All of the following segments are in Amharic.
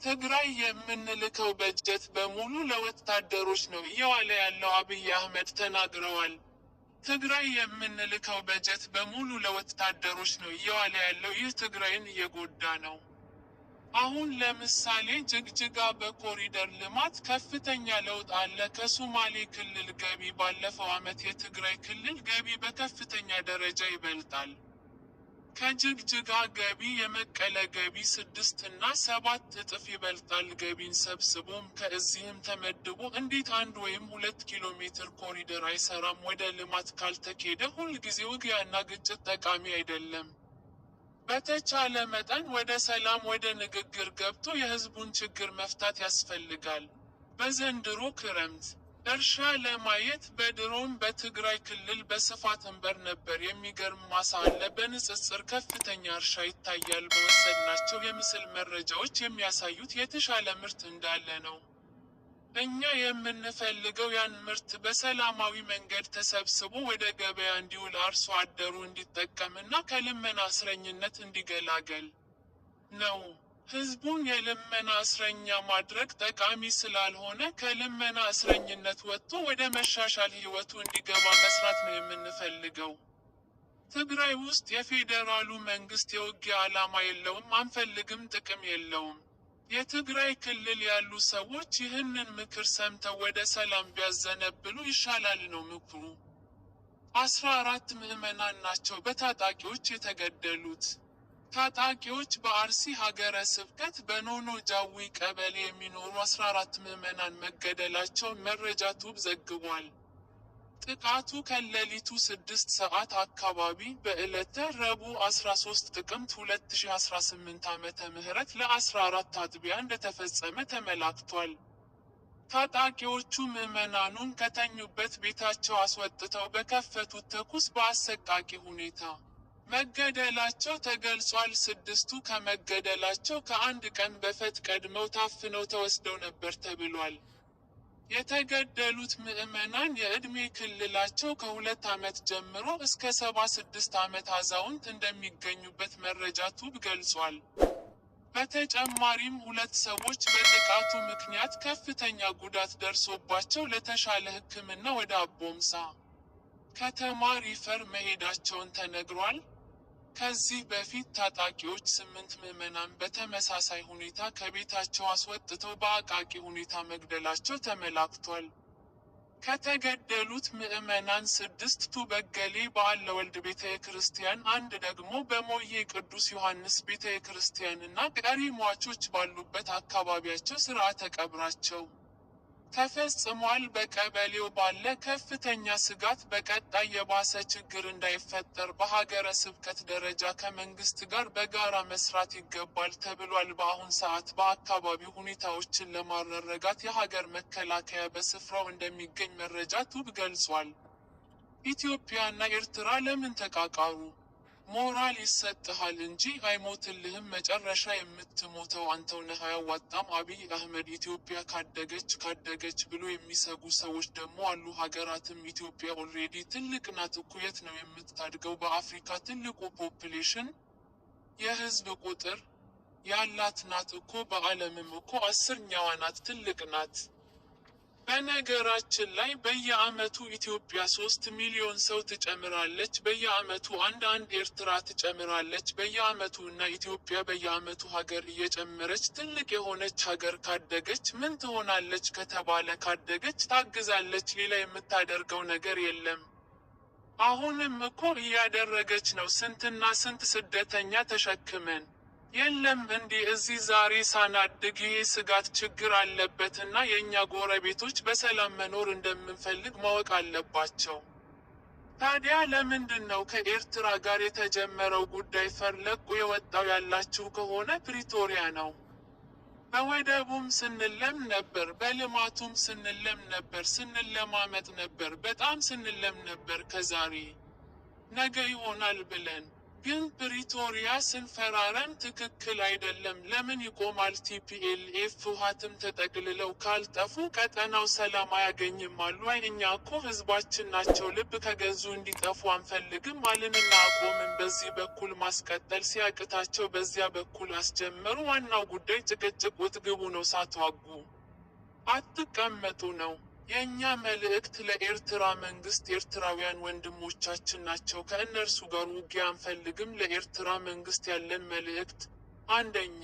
ትግራይ የምንልከው በጀት በሙሉ ለወታደሮች ነው እየዋለ ያለው አብይ አህመድ ተናግረዋል። ትግራይ የምንልከው በጀት በሙሉ ለወታደሮች ነው እየዋለ ያለው፣ ይህ ትግራይን እየጎዳ ነው። አሁን ለምሳሌ ጅግጅጋ በኮሪደር ልማት ከፍተኛ ለውጥ አለ። ከሶማሌ ክልል ገቢ ባለፈው ዓመት የትግራይ ክልል ገቢ በከፍተኛ ደረጃ ይበልጣል። ከጅግጅጋ ገቢ የመቀለ ገቢ 6 እና 7 እጥፍ ይበልጣል። ገቢን ሰብስቦም ከእዚህም ተመድቦ እንዴት 1 ወይም 2 ኪሎ ሜትር ኮሪደር አይሰራም? ወደ ልማት ካልተኬደ ሁልጊዜ ውጊያና ግጭት ጠቃሚ አይደለም። በተቻለ መጠን ወደ ሰላም ወደ ንግግር ገብቶ የህዝቡን ችግር መፍታት ያስፈልጋል። በዘንድሮ ክረምት እርሻ ለማየት በድሮም በትግራይ ክልል በስፋት እንበር ነበር። የሚገርም ማሳ አለ። በንጽጽር ከፍተኛ እርሻ ይታያል። በወሰድናቸው የምስል መረጃዎች የሚያሳዩት የተሻለ ምርት እንዳለ ነው። እኛ የምንፈልገው ያን ምርት በሰላማዊ መንገድ ተሰብስቦ ወደ ገበያ እንዲውል፣ አርሶ አደሩ እንዲጠቀምና ከልመና እስረኝነት እንዲገላገል ነው። ህዝቡን የልመና እስረኛ ማድረግ ጠቃሚ ስላልሆነ ከልመና እስረኝነት ወጥቶ ወደ መሻሻል ህይወቱ እንዲገባ መስራት ነው የምንፈልገው። ትግራይ ውስጥ የፌዴራሉ መንግስት የውጊያ ዓላማ የለውም፣ አንፈልግም፣ ጥቅም የለውም። የትግራይ ክልል ያሉ ሰዎች ይህንን ምክር ሰምተው ወደ ሰላም ቢያዘነብሉ ይሻላል ነው ምክሩ። 14 ምዕመናን ናቸው በታጣቂዎች የተገደሉት። ታጣቂዎች በአርሲ ሀገረ ስብከት በኖኖ ጃዊ ቀበሌ የሚኖሩ 14 ምዕመናን መገደላቸውን መረጃ ቱብ ዘግቧል። ጥቃቱ ከሌሊቱ 6 ሰዓት አካባቢ በዕለተ ረቡዕ 13 ጥቅምት 2018 ዓመተ ምህረት ለ14 አጥቢያ እንደተፈጸመ ተመላክቷል። ታጣቂዎቹ ምዕመናኑን ከተኙበት ቤታቸው አስወጥተው በከፈቱት ተኩስ በአሰቃቂ ሁኔታ መገደላቸው ተገልጿል። 6ቱ ከመገደላቸው ከ1 ቀን በፊት ቀድመው ታፍነው ተወስደው ነበር ተብሏል። የተገደሉት ምዕመናን የዕድሜ ክልላቸው ከ2 ዓመት ጀምሮ እስከ 76 ዓመት አዛውንት እንደሚገኙበት መረጃ ቱብ ገልጿል። በተጨማሪም 2 ሰዎች በጥቃቱ ምክንያት ከፍተኛ ጉዳት ደርሶባቸው ለተሻለ ሕክምና ወደ አቦምሳ ከተማ ሪፈር መሄዳቸውን ተነግሯል። ከዚህ በፊት ታጣቂዎች 8 ምዕመናን በተመሳሳይ ሁኔታ ከቤታቸው አስወጥተው በአቃቂ ሁኔታ መግደላቸው ተመላክቷል። ከተገደሉት ምዕመናን 6ቱ በገሌ በዓለ ወልድ ቤተ ክርስቲያን፣ 1 ደግሞ በሞዬ ቅዱስ ዮሐንስ ቤተ ክርስቲያንና ቀሪ ሟቾች ባሉበት አካባቢያቸው ሥርዓተ ቀብራቸው ተፈጽሟል። በቀበሌው ባለ ከፍተኛ ስጋት በቀጣይ የባሰ ችግር እንዳይፈጠር በሀገረ ስብከት ደረጃ ከመንግስት ጋር በጋራ መስራት ይገባል ተብሏል። በአሁን ሰዓት በአካባቢው ሁኔታዎችን ለማረጋጋት የሀገር መከላከያ በስፍራው እንደሚገኝ መረጃ ቱብ ገልጿል። ኢትዮጵያና ኤርትራ ለምን ተቃቃሩ? ሞራል ይሰጥሃል እንጂ አይሞትልህም። መጨረሻ የምትሞተው አንተው ነህ። አያዋጣም። አብይ አህመድ ኢትዮጵያ ካደገች ብሎ የሚሰጉ ሰዎች ደግሞ አሉ። ሀገራትም ኢትዮጵያ ኦልሬዲ ትልቅ ናት እኮ፣ የት ነው የምታድገው? በአፍሪካ ትልቁ ፖፕሌሽን የህዝብ ቁጥር ያላት ናት እኮ። በዓለምም እኮ 10ኛዋ ናት፣ ትልቅ ናት። በነገራችን ላይ በየዓመቱ ኢትዮጵያ 3 ሚሊዮን ሰው ትጨምራለች። በየዓመቱ አንድ ኤርትራ ትጨምራለች። በየዓመቱ እና ኢትዮጵያ በየዓመቱ ሀገር እየጨመረች ትልቅ የሆነች ሀገር ካደገች ምን ትሆናለች ከተባለ ካደገች ታግዛለች። ሌላ የምታደርገው ነገር የለም። አሁንም እኮ እያደረገች ነው። ስንትና ስንት ስደተኛ ተሸክመን የለም እንዴ? እዚህ ዛሬ ሳናድግ ይሄ ስጋት ችግር አለበትና የእኛ ጎረቤቶች በሰላም መኖር እንደምንፈልግ ማወቅ አለባቸው። ታዲያ ለምንድን ነው ከኤርትራ ጋር የተጀመረው ጉዳይ ፈርለቁ የወጣው? ያላችሁ ከሆነ ፕሪቶሪያ ነው። በወደቡም ስንለም ነበር፣ በልማቱም ስንለም ነበር፣ ስንለማመጥ ነበር፣ በጣም ስንለም ነበር። ከዛሬ ነገ ይሆናል ብለን ግን ፕሪቶሪያ ስንፈራረም ትክክል አይደለም። ለምን ይቆማል? ቲፒኤልኤፍ ህወሓትም ተጠቅልለው ካልጠፉ ቀጠናው ሰላም አያገኝም አሉ። እኛ እኮ ህዝባችን ናቸው። ልብ ከገዙ እንዲጠፉ አንፈልግም አልንና አቆምን። በዚህ በኩል ማስቀጠል ሲያቅታቸው በዚያ በኩል አስጀመሩ። ዋናው ጉዳይ ጭቅጭቅ ውትግቡ ነው። ሳትዋጉ አትቀመጡ ነው። የእኛ መልእክት ለኤርትራ መንግስት፣ ኤርትራውያን ወንድሞቻችን ናቸው። ከእነርሱ ጋር ውጊያ አንፈልግም። ለኤርትራ መንግስት ያለን መልእክት፣ አንደኛ፣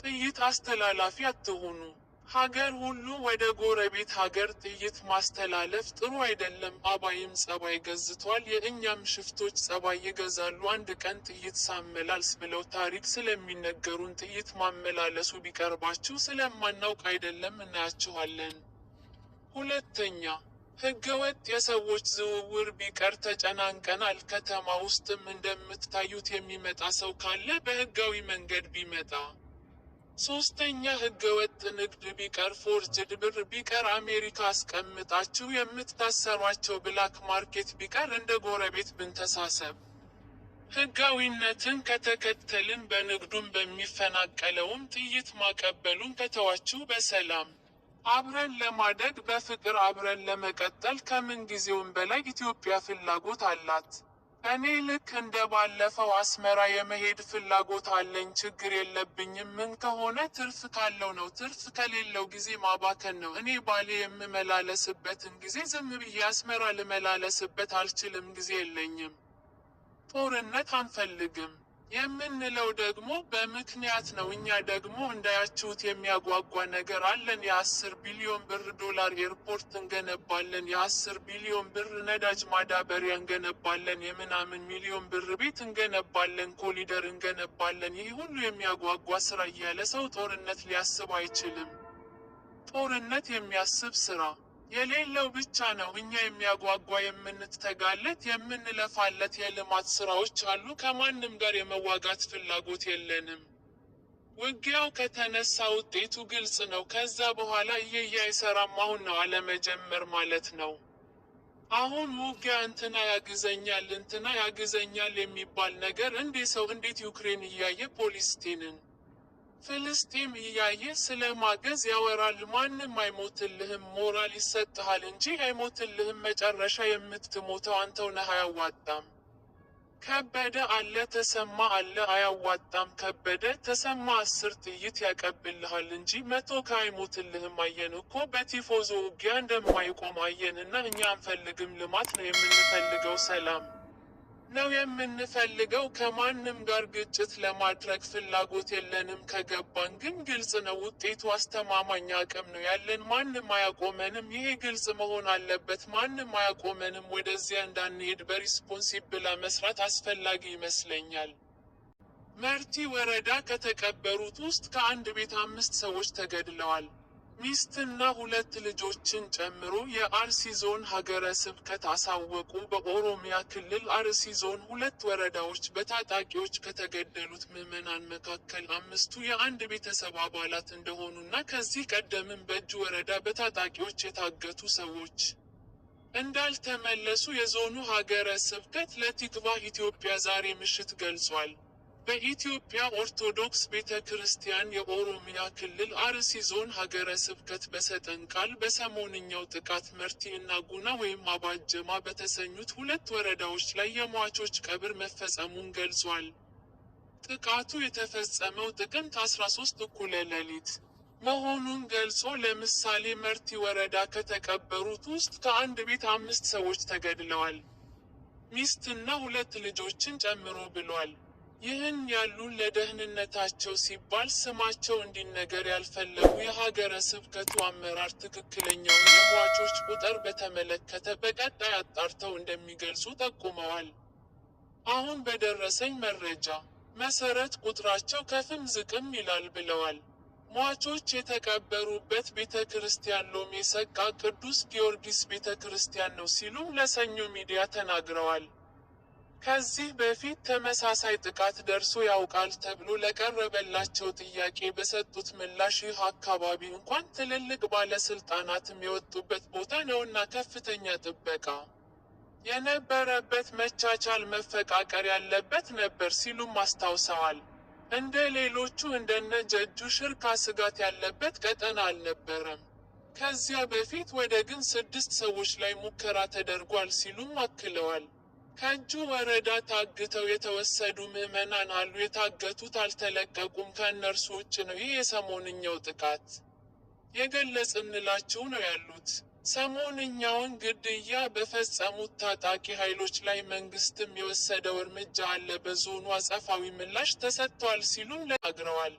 ጥይት አስተላላፊ አትሁኑ። ሀገር ሁሉ ወደ ጎረቤት ሀገር ጥይት ማስተላለፍ ጥሩ አይደለም። አባይም ጸባይ ገዝቷል። የእኛም ሽፍቶች ጸባይ ይገዛሉ። አንድ ቀን ጥይት ሳመላልስ ብለው ታሪክ ስለሚነገሩን ጥይት ማመላለሱ ቢቀርባችሁ ስለማናውቅ አይደለም፣ እናያችኋለን። ሁለተኛ፣ ህገወጥ የሰዎች ዝውውር ቢቀር ተጨናንቀናል። ከተማ ውስጥም እንደምታዩት የሚመጣ ሰው ካለ በህጋዊ መንገድ ቢመጣ። ሶስተኛ፣ ህገወጥ ንግድ ቢቀር፣ ፎርጅድ ብር ቢቀር፣ አሜሪካ አስቀምጣችሁ የምትታሰሯቸው ብላክ ማርኬት ቢቀር፣ እንደ ጎረቤት ብንተሳሰብ። ህጋዊነትን ከተከተልን በንግዱም በሚፈናቀለውም ጥይት ማቀበሉን ከተዋችሁ በሰላም አብረን ለማደግ በፍቅር አብረን ለመቀጠል ከምን ጊዜውም በላይ ኢትዮጵያ ፍላጎት አላት። እኔ ልክ እንደ ባለፈው አስመራ የመሄድ ፍላጎት አለኝ። ችግር የለብኝም። ምን ከሆነ ትርፍ ካለው ነው። ትርፍ ከሌለው ጊዜ ማባከን ነው። እኔ ባሌ የምመላለስበትን ጊዜ ዝም ብዬ አስመራ ልመላለስበት አልችልም። ጊዜ የለኝም። ጦርነት አንፈልግም የምንለው ደግሞ በምክንያት ነው። እኛ ደግሞ እንዳያችሁት የሚያጓጓ ነገር አለን። የ10 ቢሊዮን ብር ዶላር ኤርፖርት እንገነባለን። የ10 ቢሊዮን ብር ነዳጅ ማዳበሪያ እንገነባለን። የምናምን ሚሊዮን ብር ቤት እንገነባለን። ኮሊደር እንገነባለን። ይህ ሁሉ የሚያጓጓ ስራ እያለ ሰው ጦርነት ሊያስብ አይችልም። ጦርነት የሚያስብ ስራ የሌለው ብቻ ነው። እኛ የሚያጓጓ የምንተጋለት የምንለፋለት የልማት ስራዎች አሉ። ከማንም ጋር የመዋጋት ፍላጎት የለንም። ውጊያው ከተነሳ ውጤቱ ግልጽ ነው። ከዛ በኋላ እየያ አይሰራም። አሁን ነው አለመጀመር ማለት ነው። አሁን ውጊያ እንትና ያግዘኛል እንትና ያግዘኛል የሚባል ነገር እንዴት ዩክሬን እያየ ፓለስቲንን ፍልስጤም እያየ ስለማገዝ ያወራል? ማንም አይሞትልህም። ሞራል ይሰጥሃል እንጂ አይሞትልህም። መጨረሻ የምትሞተው አንተው ነህ። አያዋጣም። ከበደ አለ ተሰማ አለ፣ አያዋጣም። ከበደ ተሰማ 10 ጥይት ያቀብልሃል እንጂ 100 አይሞትልህም። አየን እኮ በቲፎዞ ውጊያ እንደማይቆም አየንና እኛ አንፈልግም። ልማት ነው የምንፈልገው፣ ሰላም ነው የምንፈልገው። ከማንም ጋር ግጭት ለማድረግ ፍላጎት የለንም። ከገባን ግን ግልጽ ነው ውጤቱ። አስተማማኝ አቅም ነው ያለን። ማንም አያቆመንም። ይሄ ግልጽ መሆን አለበት። ማንም አያቆመንም። ወደዚያ እንዳንሄድ በሪስፖንሲብል መስራት አስፈላጊ ይመስለኛል። መርቲ ወረዳ ከተቀበሩት ውስጥ ከአንድ ቤት 5 ሰዎች ተገድለዋል። ሚስትና 2 ልጆችን ጨምሮ የአርሲ ዞን ሀገረ ስብከት አሳወቁ። በኦሮሚያ ክልል አርሲ ዞን 2 ወረዳዎች በታጣቂዎች ከተገደሉት ምዕመናን መካከል 5ቱ የአንድ ቤተሰብ አባላት እንደሆኑና ከዚህ ቀደምም በእጅ ወረዳ በታጣቂዎች የታገቱ ሰዎች እንዳልተመለሱ የዞኑ ሀገረ ስብከት ለቲክቫህ ኢትዮጵያ ዛሬ ምሽት ገልጿል። በኢትዮጵያ ኦርቶዶክስ ቤተ ክርስቲያን የኦሮሚያ ክልል አርሲ ዞን ሀገረ ስብከት በሰጠን ቃል በሰሞንኛው ጥቃት መርቲ እና ጉና ወይም አባጀማ በተሰኙት 2 ወረዳዎች ላይ የሟቾች ቀብር መፈጸሙን ገልጿል። ጥቃቱ የተፈጸመው ጥቅምት 13 እኩለ ሌሊት መሆኑን ገልጾ ለምሳሌ መርቲ ወረዳ ከተቀበሩት ውስጥ ከአንድ ቤት 5 ሰዎች ተገድለዋል፣ ሚስትና 2 ልጆችን ጨምሮ ብሏል። ይህን ያሉን ለደህንነታቸው ሲባል ስማቸው እንዲነገር ያልፈለጉ የሀገረ ስብከቱ አመራር ትክክለኛውን የሟቾች ቁጥር በተመለከተ በቀጣይ አጣርተው እንደሚገልጹ ጠቁመዋል። አሁን በደረሰኝ መረጃ መሰረት ቁጥራቸው ከፍም ዝቅም ይላል ብለዋል። ሟቾች የተቀበሩበት ቤተ ክርስቲያን ሎሜ ሰቃ ቅዱስ ጊዮርጊስ ቤተ ክርስቲያን ነው ሲሉም ለሰኞ ሚዲያ ተናግረዋል። ከዚህ በፊት ተመሳሳይ ጥቃት ደርሶ ያውቃል ተብሎ ለቀረበላቸው ጥያቄ በሰጡት ምላሽ ይህ አካባቢ እንኳን ትልልቅ ባለስልጣናትም የወጡበት ቦታ ነውና ከፍተኛ ጥበቃ የነበረበት መቻቻል መፈቃቀር ያለበት ነበር ሲሉም አስታውሰዋል። እንደ ሌሎቹ እንደነ ጀጁ ሽርካ ስጋት ያለበት ቀጠና አልነበረም። ከዚያ በፊት ወደ ግን 6 ሰዎች ላይ ሙከራ ተደርጓል ሲሉም አክለዋል። ከእጁ ወረዳ ታግተው የተወሰዱ ምዕመናን አሉ። የታገቱት አልተለቀቁም። ከእነርሱ ውጭ ነው ይህ የሰሞንኛው ጥቃት የገለጽንላችሁ ነው ያሉት። ሰሞንኛውን ግድያ በፈጸሙት ታጣቂ ኃይሎች ላይ መንግስትም የወሰደው እርምጃ አለ። በዞኑ አጸፋዊ ምላሽ ተሰጥቷል ሲሉም ተናግረዋል።